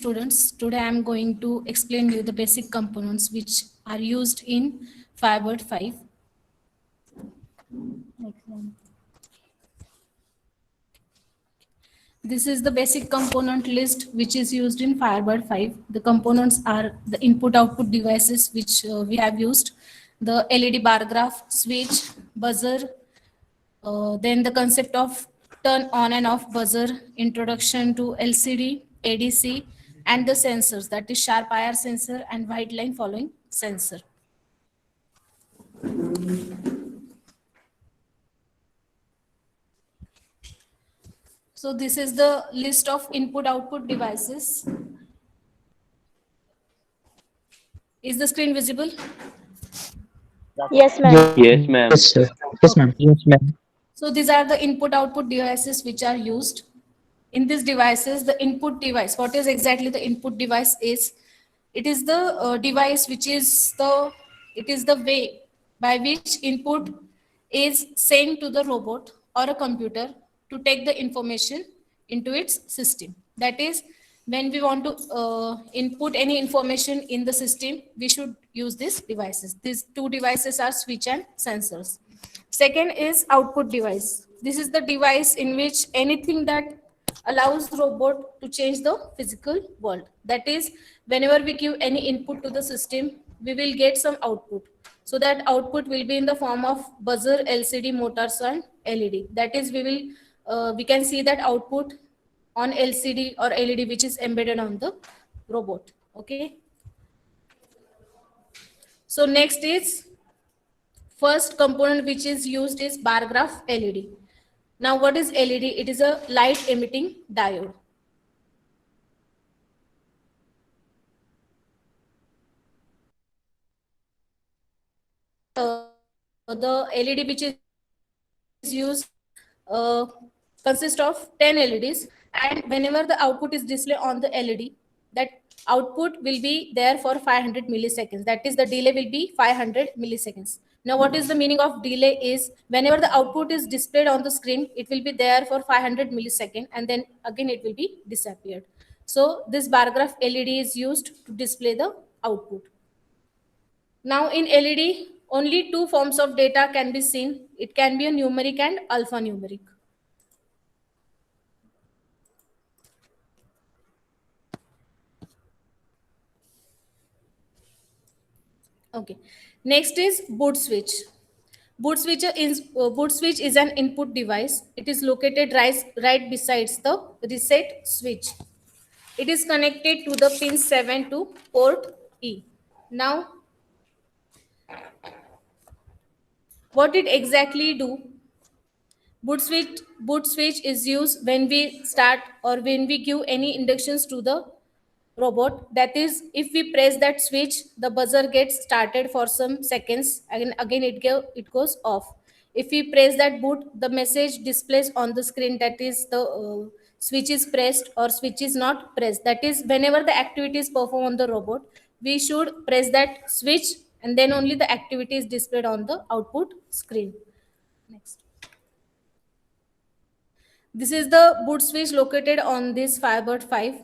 students. Today I am going to explain you the basic components which are used in Firebird 5. Next one. This is the basic component list which is used in Firebird 5. The components are the input-output devices which we have used, the LED bar graph, switch, buzzer, then the concept of turn on and off buzzer, introduction to LCD, ADC, and the sensors, that is sharp IR sensor and white line following sensor. So this is the list of input-output devices. Is the screen visible? Yes, ma'am. Yes, ma'am. Yes, sir. Yes, ma'am. Yes, ma'am. So these are the input-output devices which are used. In these devices, the input device, what is exactly the input device is? It is the device which is it is the way by which input is sent to the robot or a computer to take the information into its system. That is, when we want to input any information in the system, we should use these devices. These two devices are switch and sensors. Second is output device. This is the device in which anything that allows robot to change the physical world. That is, whenever we give any input to the system, we will get some output. So that output will be in the form of buzzer, LCD, motors, and LED. That is, we can see that output on LCD or LED which is embedded on the robot. Okay. So next is first component which is used is bar graph LED. Now what is LED? It is a light emitting diode. The LED which is used consists of 10 LEDs, and whenever the output is displayed on the LED, that output will be there for 500 milliseconds. That is, the delay will be 500 milliseconds. Now what is the meaning of delay is, whenever the output is displayed on the screen, it will be there for 500 milliseconds and then again it will be disappeared. So this bar graph LED is used to display the output. Now in LED, only two forms of data can be seen. It can be a numeric and alphanumeric. Okay. Next is boot switch. Boot switch is an input device. It is located right besides the reset switch. It is connected to the pin 7 to port E. Now, what it exactly do? Boot switch is used when we start or when we give any inductions to the robot. That is, if we press that switch, the buzzer gets started for some seconds and again it goes off. If we press that boot, the message displays on the screen, that is the switch is pressed or switch is not pressed. That is, whenever the activity is performed on the robot, we should press that switch and then only the activity is displayed on the output screen. Next. This is the boot switch located on this Firebird 5.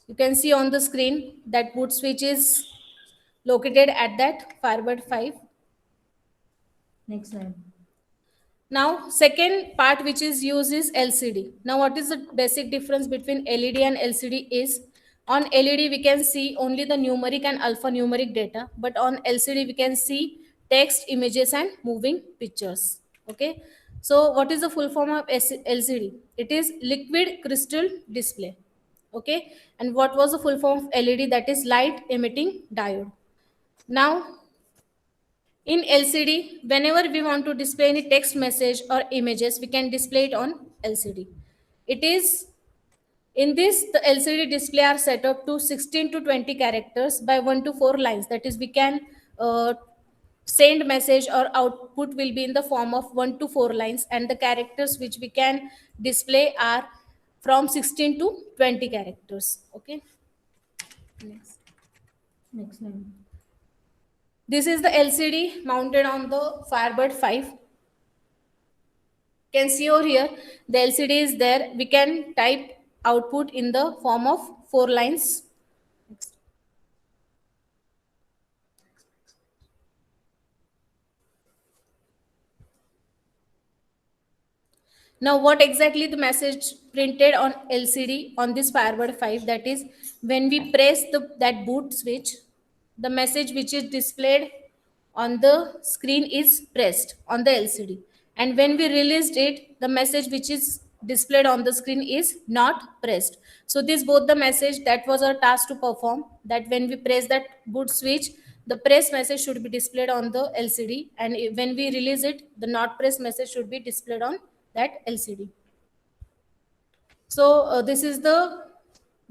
You can see on the screen that boot switch is located at that Firebird 5. Next slide. Now, second part which is used is LCD. Now, what is the basic difference between LED and LCD is, on LED we can see only the numeric and alphanumeric data, but on LCD we can see text, images, and moving pictures. Okay. So, what is the full form of LCD? It is liquid crystal display. Okay. And what was the full form of LED? That is light emitting diode. Now, in LCD, whenever we want to display any text message or images, we can display it on LCD. It is in this, the LCD display are set up to 16 to 20 characters by 1 to 4 lines. That is, we can send message or output will be in the form of 1 to 4 lines, and the characters which we can display are from 16 to 20 characters. Okay. Next line. This is the LCD mounted on the Firebird 5. You can see over here, the LCD is there. We can type output in the form of 4 lines. Now, what exactly the message printed on LCD on this Firebird 5? That is, when we press that boot switch, the message which is displayed on the screen is pressed on the LCD. And when we released it, the message which is displayed on the screen is not pressed. So, this both the message that was our task to perform. That when we press that boot switch, the press message should be displayed on the LCD, and when we release it, the not press message should be displayed on that LCD. So this is the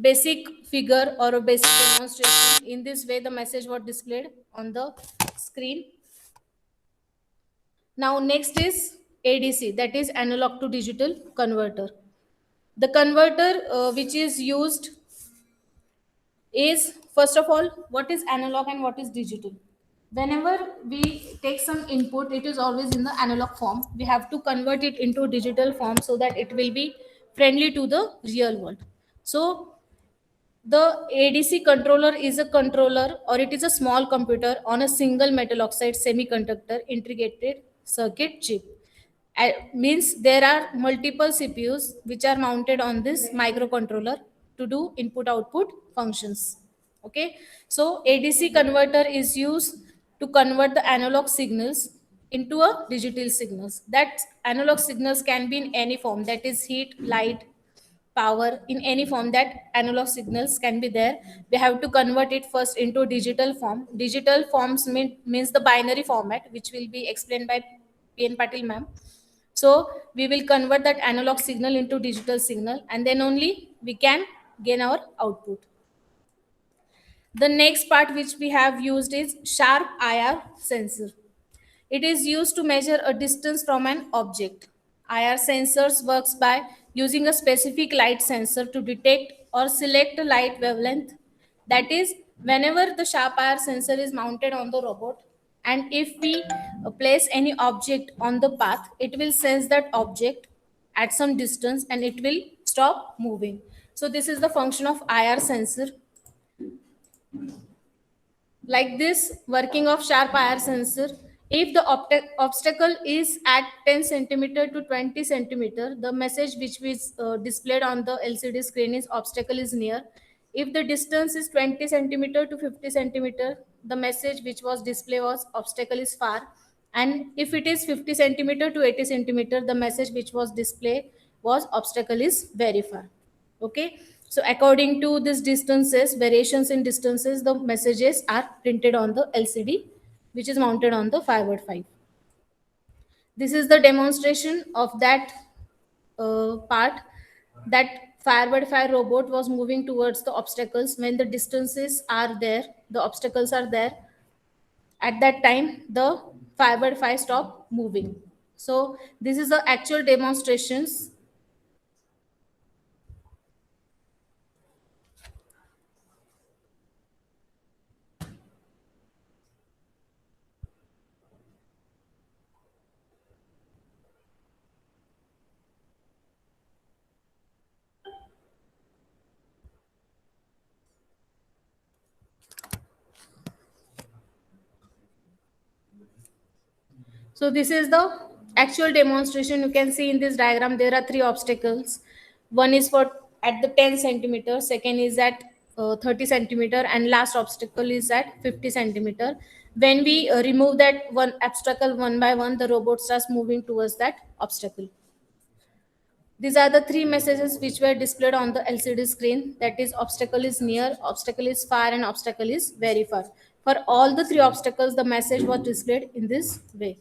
basic figure or a basic demonstration. In this way, the message was displayed on the screen. Now next is ADC, that is analog to digital converter. The converter which is used is, first of all, what is analog and what is digital. Whenever we take some input, it is always in the analog form. We have to convert it into digital form so that it will be friendly to the real world. So the ADC controller is a controller, or it is a small computer on a single metal oxide semiconductor integrated circuit chip. Means there are multiple CPUs which are mounted on this microcontroller to do input output functions. Okay, so ADC converter is used to convert the analog signals into a digital signals. That analog signals can be in any form, that is heat, light, power, in any form that analog signals can be there. We have to convert it first into digital form. Digital forms means the binary format, which will be explained by PN Patil ma'am. So we will convert that analog signal into digital signal, and then only we can gain our output. The next part which we have used is sharp IR sensor. It is used to measure a distance from an object. IR sensors works by using a specific light sensor to detect or select a light wavelength. That is, whenever the sharp IR sensor is mounted on the robot, and if we place any object on the path, it will sense that object at some distance and it will stop moving. So this is the function of IR sensor. Like this working of sharp IR sensor, if the obstacle is at 10 centimeter to 20 centimeter, the message which is displayed on the LCD screen is obstacle is near. If the distance is 20 centimeter to 50 centimeter, the message which was displayed was obstacle is far. And if it is 50 centimeter to 80 centimeter, the message which was displayed was obstacle is very far. Okay, so according to these distances, variations in distances, the messages are printed on the LCD which is mounted on the Firebird 5. This is the demonstration of that part, that Firebird 5 robot was moving towards the obstacles. When the distances are there, the obstacles are there, at that time the Firebird 5 stop moving. So this is the actual demonstrations. So this is the actual demonstration. You can see in this diagram, there are three obstacles. One is for at the 10 centimeter, second is at 30 centimeter, and last obstacle is at 50 centimeter. When we remove that one obstacle one by one, the robot starts moving towards that obstacle. These are the three messages which were displayed on the LCD screen. That is, obstacle is near, obstacle is far, and obstacle is very far. For all the three obstacles, the message was displayed in this way.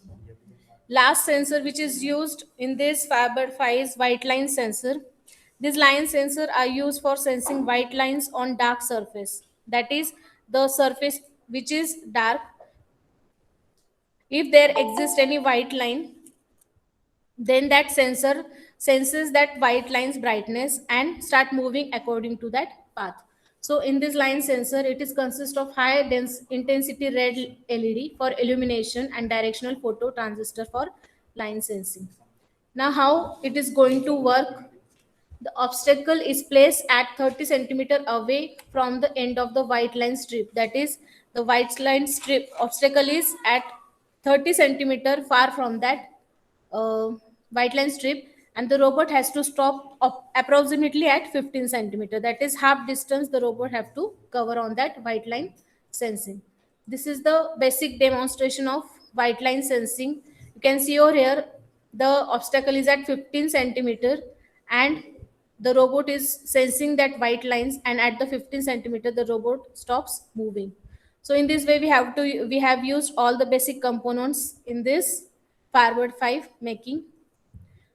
Last sensor which is used in this Firebird 5 is white line sensor. These line sensor are used for sensing white lines on dark surface. That is, the surface which is dark. If there exists any white line, then that sensor senses that white line's brightness and start moving according to that path. So in this line sensor, it is consist of high dense intensity red LED for illumination and directional photo transistor for line sensing. Now how it is going to work? The obstacle is placed at 30 centimeter away from the end of the white line strip. That is, the white line strip obstacle is at 30 centimeter far from that uh, white line strip, and the robot has to stop approximately at 15 centimeter. That is half distance the robot have to cover on that white line sensing. This is the basic demonstration of white line sensing. You can see over here the obstacle is at 15 centimeter, and the robot is sensing that white lines, and at the 15 centimeter the robot stops moving. So in this way we have used all the basic components in this Firebird 5 making.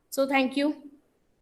So thank you.